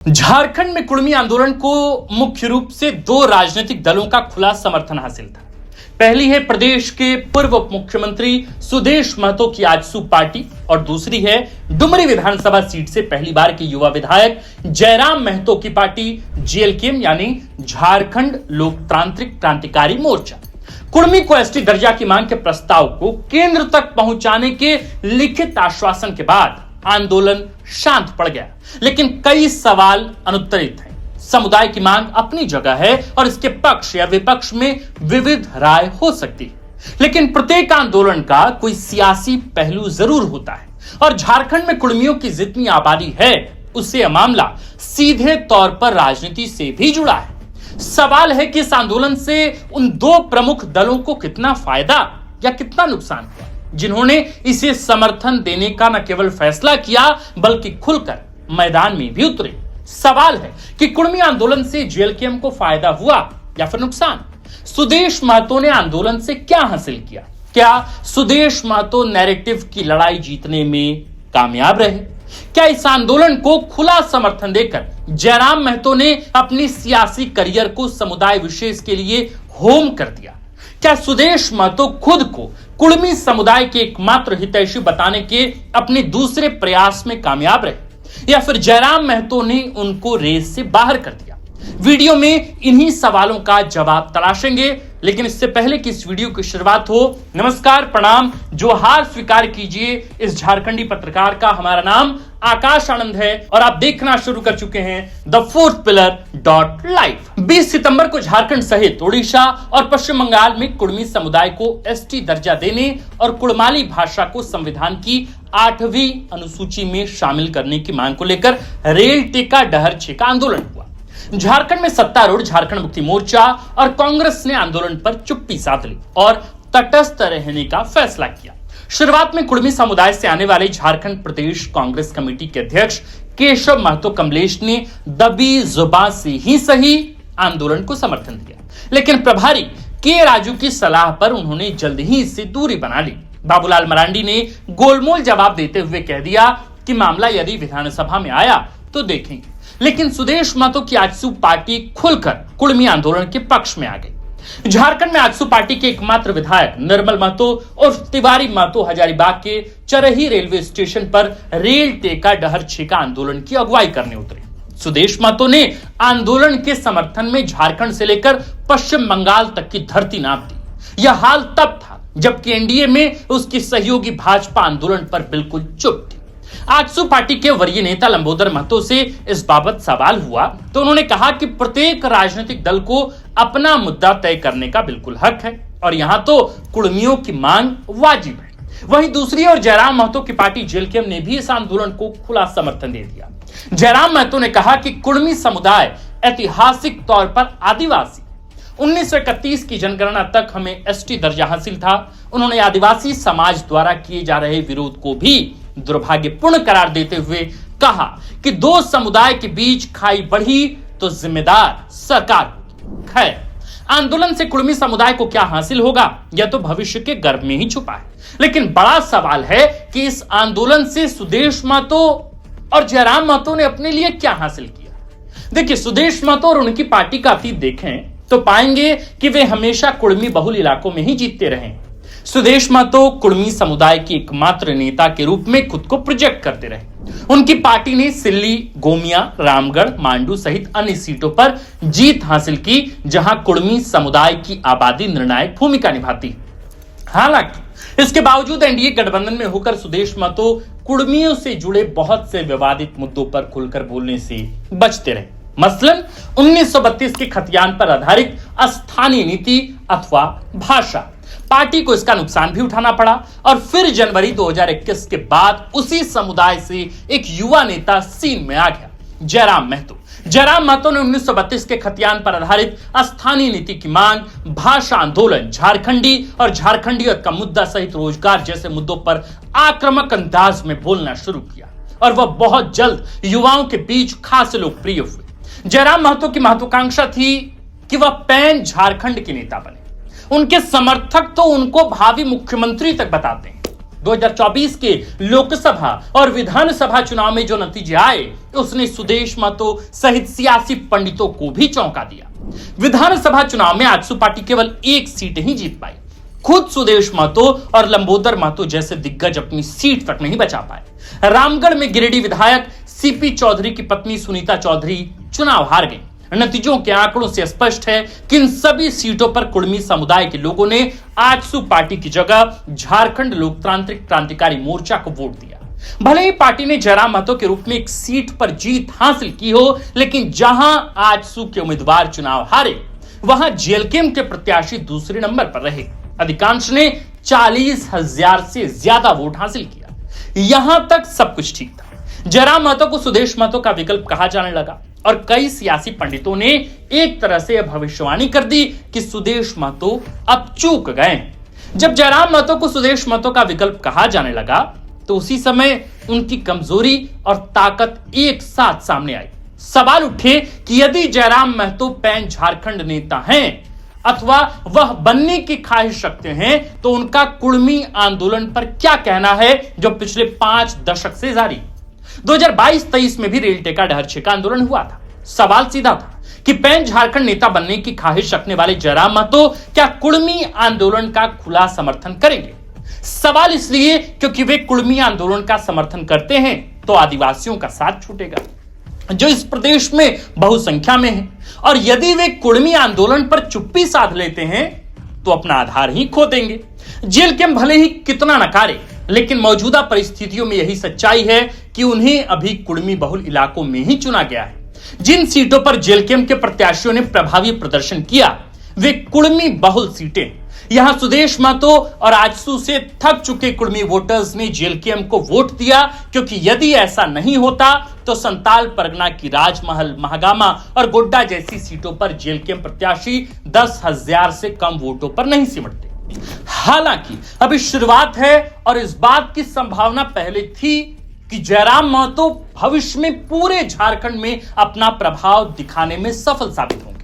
झारखंड में कुर्मी आंदोलन को मुख्य रूप से दो राजनीतिक दलों का खुला समर्थन हासिल था। पहली है प्रदेश के पूर्व उप मुख्यमंत्री सुदेश महतो की आजसू पार्टी और दूसरी है डुमरी विधानसभा सीट से पहली बार के युवा विधायक जयराम महतो की पार्टी जेएलकेएम यानी झारखंड लोकतांत्रिक क्रांतिकारी मोर्चा। कुर्मी को एसटी दर्जा की मांग के प्रस्ताव को केंद्र तक पहुंचाने के लिखित आश्वासन के बाद आंदोलन शांत पड़ गया, लेकिन कई सवाल अनुत्तरित हैं। समुदाय की मांग अपनी जगह है और इसके पक्ष या विपक्ष में विविध राय हो सकती है, लेकिन प्रत्येक आंदोलन का कोई सियासी पहलू जरूर होता है और झारखंड में कुर्मियों की जितनी आबादी है उससे यह मामला सीधे तौर पर राजनीति से भी जुड़ा है। सवाल है कि इस आंदोलन से उन दो प्रमुख दलों को कितना फायदा या कितना नुकसान हुआ, जिन्होंने इसे समर्थन देने का न केवल फैसला किया बल्कि खुलकर मैदान में भी उतरे। सवाल है कि कुर्मी आंदोलन से जेएलकेएम को फायदा हुआ या फिर नुकसान। सुदेश महतो ने आंदोलन से क्या हासिल किया? क्या सुदेश महतो नैरेटिव की लड़ाई जीतने में कामयाब रहे? क्या इस आंदोलन को खुला समर्थन देकर जयराम महतो ने अपनी सियासी करियर को समुदाय विशेष के लिए होम कर दिया? क्या सुदेश महतो खुद को कुर्मी समुदाय के एकमात्र हितैषी बताने के अपने दूसरे प्रयास में कामयाब रहे या फिर जयराम महतो ने उनको रेस से बाहर कर दिया? वीडियो में इन्हीं सवालों का जवाब तलाशेंगे, लेकिन इससे पहले कि इस वीडियो की शुरुआत हो, नमस्कार, प्रणाम, जोहार स्वीकार कीजिए। इस झारखंडी पत्रकार का हमारा नाम आकाश आनंद है और आप देखना शुरू कर चुके हैं द फोर्थ पिलर .लाइव। 20 सितंबर को झारखंड सहित उड़ीसा और पश्चिम बंगाल में कुर्मी समुदाय को एसटी दर्जा देने और कुड़माली भाषा को संविधान की 8वीं अनुसूची में शामिल करने की मांग को लेकर रेल टेका डहर छेका आंदोलन हुआ। झारखंड में सत्तारूढ़ झारखंड मुक्ति मोर्चा और कांग्रेस ने आंदोलन पर चुप्पी साध ली और तटस्थ रहने का फैसला किया। शुरुआत में कुर्मी समुदाय से आने वाले झारखंड प्रदेश कांग्रेस कमेटी के अध्यक्ष केशव महतो कमलेश ने दबी जुबान से ही सही आंदोलन को समर्थन दिया, लेकिन प्रभारी के राजू की सलाह पर उन्होंने जल्द ही इससे दूरी बना ली। बाबूलाल मरांडी ने गोलमोल जवाब देते हुए कह दिया कि मामला यदि विधानसभा में आया तो देखेंगे, लेकिन सुदेश महतो की आजसू पार्टी खुलकर कुर्मी आंदोलन के पक्ष में आ गई। झारखंड में आजसू पार्टी के एकमात्र विधायक निर्मल महतो और तिवारी महतो हजारीबाग के चरही रेलवे स्टेशन पर रेल टेका डहर छेका आंदोलन की अगुवाई करने उतरे। सुदेश महतो ने आंदोलन के समर्थन में झारखंड से लेकर पश्चिम बंगाल तक की धरती नाप दी। यह हाल तब था जबकि एनडीए में उसकी सहयोगी भाजपा आंदोलन पर बिल्कुल चुप थी। आजसू पार्टी के वरीय नेता लंबोदर महतो से इस बाबत सवाल हुआ तो उन्होंने कहा कि प्रत्येक राजनीतिक दल को अपना मुद्दा तय करने का बिल्कुल हक है और यहां तो कुर्मियों की मांग वाजिब है। वहीं दूसरी ओर जयराम महतो की पार्टी जेएलकेएम ने भी इस आंदोलन को खुला समर्थन दे दिया। जयराम महतो ने कहा कि कुर्मी समुदाय ऐतिहासिक तौर पर आदिवासी 1931 की जनगणना तक हमें एसटी दर्जा हासिल था। उन्होंने आदिवासी समाज द्वारा किए जा रहे विरोध को भी दुर्भाग्यपूर्ण करार देते हुए कहा कि दो समुदाय के बीच खाई बढ़ी तो जिम्मेदार सरकार होगी। खैर, आंदोलन से कुर्मी समुदाय को क्या हासिल होगा यह तो भविष्य के गर्भ में ही छुपा है, लेकिन बड़ा सवाल है कि इस आंदोलन से सुदेश महतो और जयराम महतो ने अपने लिए क्या हासिल किया। देखिए, सुदेश महतो और उनकी पार्टी का अतीत देखें तो पाएंगे कि वे हमेशा कुर्मी बहुल इलाकों में ही जीतते रहे। सुदेश महतो कुर्मी समुदाय के एकमात्र नेता के रूप में खुद को प्रोजेक्ट करते रहे। उनकी पार्टी ने सिल्ली, गोमिया, रामगढ़, मांडू सहित अन्य सीटों पर जीत हासिल की, जहां कुर्मी समुदाय की आबादी निर्णायक भूमिका निभाती। हालांकि इसके बावजूद एनडीए गठबंधन में होकर सुदेश महतो कुर्मियों से जुड़े बहुत से विवादित मुद्दों पर खुलकर बोलने से बचते रहे। मसलन 1932 के खतियान पर आधारित स्थानीय नीति अथवा भाषा। पार्टी को इसका नुकसान भी उठाना पड़ा और फिर जनवरी 2021 के बाद उसी समुदाय से एक युवा नेता सीन में आ गया, जयराम महतो। जयराम महतो ने 1932 के खतियान पर आधारित स्थानीय नीति की मांग, भाषा आंदोलन, झारखंडी और झारखंडियत का मुद्दा सहित रोजगार जैसे मुद्दों पर आक्रामक अंदाज में बोलना शुरू किया और वह बहुत जल्द युवाओं के बीच खासे लोकप्रिय हुए। जयराम महतो की महत्वाकांक्षा थी कि वह पैन झारखंड के नेता बने। उनके समर्थक तो उनको भावी मुख्यमंत्री तक बताते हैं। 2024 के लोकसभा और विधानसभा चुनाव में जो नतीजे आए उसने सुदेश महतो सहित सियासी पंडितों को भी चौंका दिया। विधानसभा चुनाव में आजसू पार्टी केवल एक सीट ही जीत पाई। खुद सुदेश महतो और लंबोदर महतो जैसे दिग्गज अपनी सीट तक नहीं बचा पाए। रामगढ़ में गिरिडीह विधायक सीपी चौधरी की पत्नी सुनीता चौधरी चुनाव हार गई। नतीजों के आंकड़ों से स्पष्ट है कि इन सभी सीटों पर कुर्मी समुदाय के लोगों ने आजसू पार्टी की जगह झारखंड लोकतांत्रिक क्रांतिकारी मोर्चा को वोट दिया। भले ही पार्टी ने जयराम महतो के रूप में एक सीट पर जीत हासिल की हो, लेकिन जहां आजसू के उम्मीदवार चुनाव हारे वहां जेएलकेएम के प्रत्याशी दूसरे नंबर पर रहे। अधिकांश ने 40,000 से ज्यादा वोट हासिल किया। यहां तक सब कुछ ठीक था। जयराम महतो को सुदेश महतो का विकल्प कहा जाने लगा और कई सियासी पंडितों ने एक तरह से भविष्यवाणी कर दी कि सुदेश महतो अब चूक गए। जब जयराम महतो को सुदेश महतो का विकल्प कहा जाने लगा तो उसी समय उनकी कमजोरी और ताकत एक साथ सामने आई। सवाल उठे कि यदि जयराम महतो पैन झारखंड नेता हैं अथवा वह बनने की ख्वाहिश रखते हैं तो उनका कुर्मी आंदोलन पर क्या कहना है जो पिछले 5 दशक से जारी। 2022-23 में भी रेल टेका डहर छेका आंदोलन हुआ था। सवाल सीधा था कि पैन झारखंड नेता बनने की ख्वाहिश रखने वाले जयराम महतो क्या कुर्मी आंदोलन का खुला समर्थन करेंगे। सवाल इसलिए क्योंकि वे कुर्मी आंदोलन का समर्थन करते हैं तो आदिवासियों का साथ छूटेगा जो इस प्रदेश में बहुसंख्या में है, और यदि वे कुर्मी आंदोलन पर चुप्पी साध लेते हैं तो अपना आधार ही खो देंगे। जेएलकेएम भले ही कितना नकारे, लेकिन मौजूदा परिस्थितियों में यही सच्चाई है कि उन्हें अभी कुर्मी बहुल इलाकों में ही चुना गया है। जिन सीटों पर जेएलकेएम के प्रत्याशियों ने प्रभावी प्रदर्शन किया वे कुर्मी बहुल सीटें। यहां सुदेश महतो और आजसू से थक चुके कुर्मी वोटर्स ने जेएलकेएम को वोट दिया, क्योंकि यदि ऐसा नहीं होता तो संताल परगना की राजमहल, महागामा और गोड्डा जैसी सीटों पर जेएलकेएम प्रत्याशी 10,000 से कम वोटों पर नहीं सिमटते। हालांकि अभी शुरुआत है और इस बात की संभावना पहले थी कि जयराम महतो भविष्य में पूरे झारखंड में अपना प्रभाव दिखाने में सफल साबित होंगे।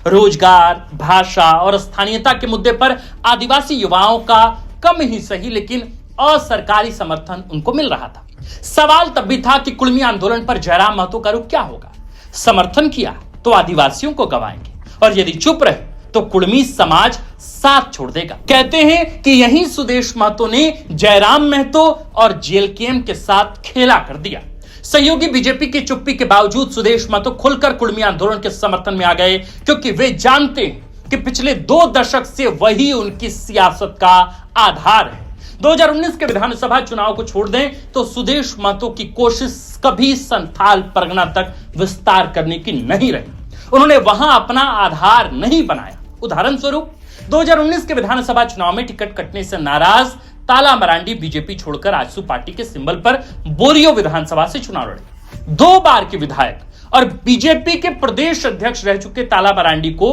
रोजगार, भाषा और स्थानीयता के मुद्दे पर आदिवासी युवाओं का कम ही सही लेकिन असरकारी समर्थन उनको मिल रहा था। सवाल तब भी था कि कुर्मी आंदोलन पर जयराम महतो का रुख क्या होगा। समर्थन किया तो आदिवासियों को गंवाएंगे और यदि चुप रहे तो कुर्मी समाज साथ छोड़ देगा। कहते हैं कि यही सुदेश महतो ने जयराम महतो और जेएलकेएम के साथ खेला कर दिया। सहयोगी बीजेपी की चुप्पी के बावजूद सुदेश महतो खुलकर कुर्मी आंदोलन के समर्थन में आ गए, क्योंकि वे जानते हैं कि पिछले 2 दशक से वही उनकी सियासत का आधार है। 2019 के विधानसभा चुनाव को छोड़ दें तो सुदेश महतो की कोशिश कभी संथाल परगना तक विस्तार करने की नहीं रही। उन्होंने वहां अपना आधार नहीं बनाया। उदाहरण स्वरूप 2019 के विधानसभा चुनाव में टिकट कटने से नाराज ताला मरांडी बीजेपी छोड़कर आजसू पार्टी के सिंबल पर बोरियो विधानसभा से चुनाव लड़े। 2 बार के विधायक और बीजेपी के प्रदेश अध्यक्ष रह चुके ताला मरांडी को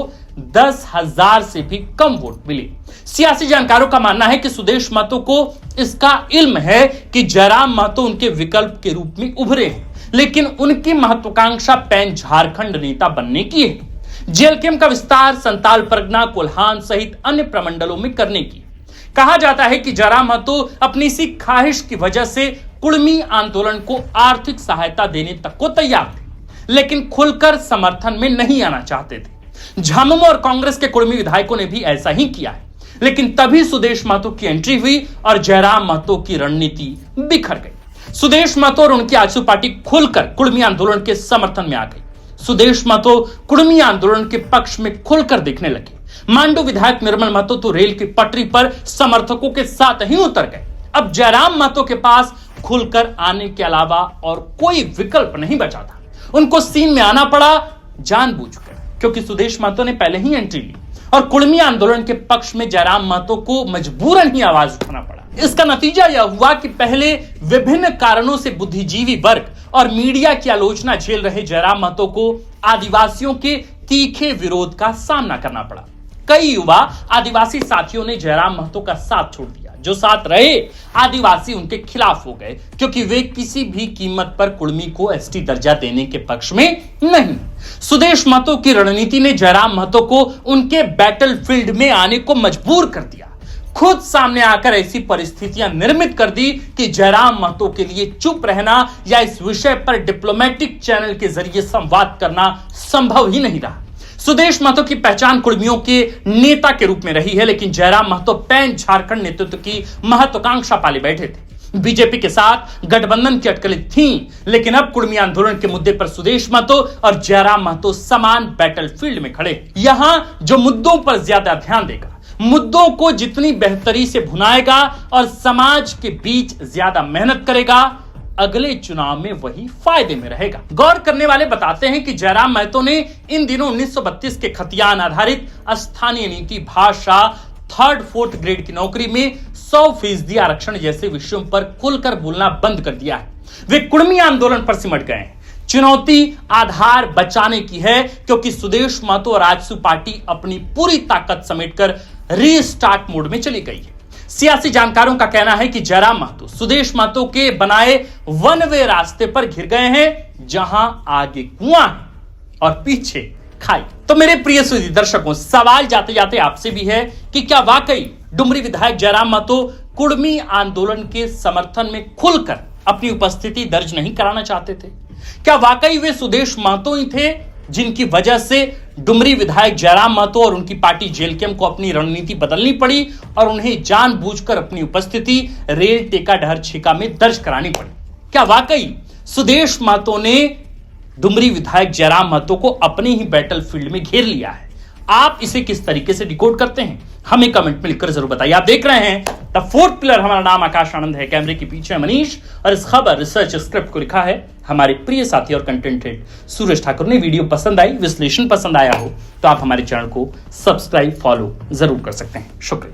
10,000 से भी कम वोट मिले। सियासी जानकारों का मानना है कि सुदेश महतो को इसका इल्म है कि जयराम महतो उनके विकल्प के रूप में उभरे हैं, लेकिन उनकी महत्वाकांक्षा पैन झारखंड नेता बनने की है। जेएलकेएम का विस्तार संताल परगना, कोल्हान सहित अन्य प्रमंडलों में करने की। कहा जाता है कि जयराम महतो अपनी इसी ख्वाहिश की वजह से कुर्मी आंदोलन को आर्थिक सहायता देने तक को तैयार थे, लेकिन खुलकर समर्थन में नहीं आना चाहते थे। झामुमो और कांग्रेस के कुर्मी विधायकों ने भी ऐसा ही किया है, लेकिन तभी सुदेश महतो की एंट्री हुई और जयराम महतो की रणनीति बिखर गई। सुदेश महतो और उनकी आजसू पार्टी खुलकर कुर्मी आंदोलन के समर्थन में आ गई। सुदेश महतो कुर्मी आंदोलन के पक्ष में खुलकर दिखने लगे। मांडू विधायक निर्मल महतो तो रेल की पटरी पर समर्थकों के साथ ही उतर गए। अब जयराम महतो के पास खुलकर आने के अलावा और कोई विकल्प नहीं बचा था। उनको सीन में आना पड़ा जानबूझकर, क्योंकि सुदेश महतो ने पहले ही एंट्री ली और कुर्मी आंदोलन के पक्ष में जयराम महतो को मजबूरन ही आवाज उठाना पड़ा। इसका नतीजा यह हुआ कि पहले विभिन्न कारणों से बुद्धिजीवी वर्ग और मीडिया की आलोचना झेल रहे जयराम महतो को आदिवासियों के तीखे विरोध का सामना करना पड़ा। कई युवा आदिवासी साथियों ने जयराम महतो का साथ छोड़ दिया। जो साथ रहे आदिवासी उनके खिलाफ हो गए, क्योंकि वे किसी भी कीमत पर कुर्मी को एसटी दर्जा देने के पक्ष में नहीं। सुदेश महतो की रणनीति ने जयराम महतो को उनके बैटलफील्ड में आने को मजबूर कर दिया। खुद सामने आकर ऐसी परिस्थितियां निर्मित कर दी कि जयराम महतो के लिए चुप रहना या इस विषय पर डिप्लोमेटिक चैनल के जरिए संवाद करना संभव ही नहीं रहा। सुदेश महतो की पहचान कुर्मियों के नेता के रूप में रही है, लेकिन जयराम महतो पैन झारखंड नेतृत्व की महत्वाकांक्षा पाले बैठे थे। बीजेपी के साथ गठबंधन की अटकलें थीं, लेकिन अब कुर्मी आंदोलन के मुद्दे पर सुदेश महतो और जयराम महतो समान बैटलफील्ड में खड़े। यहां जो मुद्दों पर ज्यादा ध्यान देगा, मुद्दों को जितनी बेहतरी से भुनाएगा और समाज के बीच ज्यादा मेहनत करेगा, अगले चुनाव में वही फायदे में रहेगा। गौर करने वाले बताते हैं कि जयराम महतो ने इन दिनों 1932 के खतियान आधारित स्थानीय नीति, भाषा, 3rd 4th ग्रेड की नौकरी में 100% आरक्षण जैसे विषयों पर खुलकर बोलना बंद कर दिया है। वे कुर्मी आंदोलन पर सिमट गए हैं। चुनौती आधार बचाने की है, क्योंकि सुदेश महतो और आजसू पार्टी अपनी पूरी ताकत समेटकर रीस्टार्ट मोड में चली गई है। सियासी जानकारों का कहना है कि जयराम महतो सुदेश महतो के बनाए वन वे रास्ते पर घिर गए हैं, जहां आगे कुआं है और पीछे खाई। तो मेरे प्रिय सुधी दर्शकों, सवाल जाते जाते आपसे भी है कि क्या वाकई डुमरी विधायक जयराम महतो कुर्मी आंदोलन के समर्थन में खुलकर अपनी उपस्थिति दर्ज नहीं कराना चाहते थे? क्या वाकई वे सुदेश महतो ही थे जिनकी वजह से डुमरी विधायक जयराम महतो और उनकी पार्टी जेलकेम को अपनी रणनीति बदलनी पड़ी और उन्हें जानबूझकर अपनी उपस्थिति रेल टेका डहर छेका में दर्ज करानी पड़ी? क्या वाकई सुदेश महतो ने डुमरी विधायक जयराम महतो को अपने ही बैटलफील्ड में घेर लिया है? आप इसे किस तरीके से डिकोड करते हैं, हमें कमेंट में लिखकर जरूर बताइए। आप देख रहे हैं द फोर्थ पिलर। हमारा नाम आकाश आनंद है, कैमरे के पीछे मनीष, और इस खबर रिसर्च स्क्रिप्ट को लिखा है हमारे प्रिय साथी और कंटेंट हेड सूरज ठाकुर ने। वीडियो पसंद आई, विश्लेषण पसंद आया हो तो आप हमारे चैनल को सब्सक्राइब, फॉलो जरूर कर सकते हैं। शुक्रिया।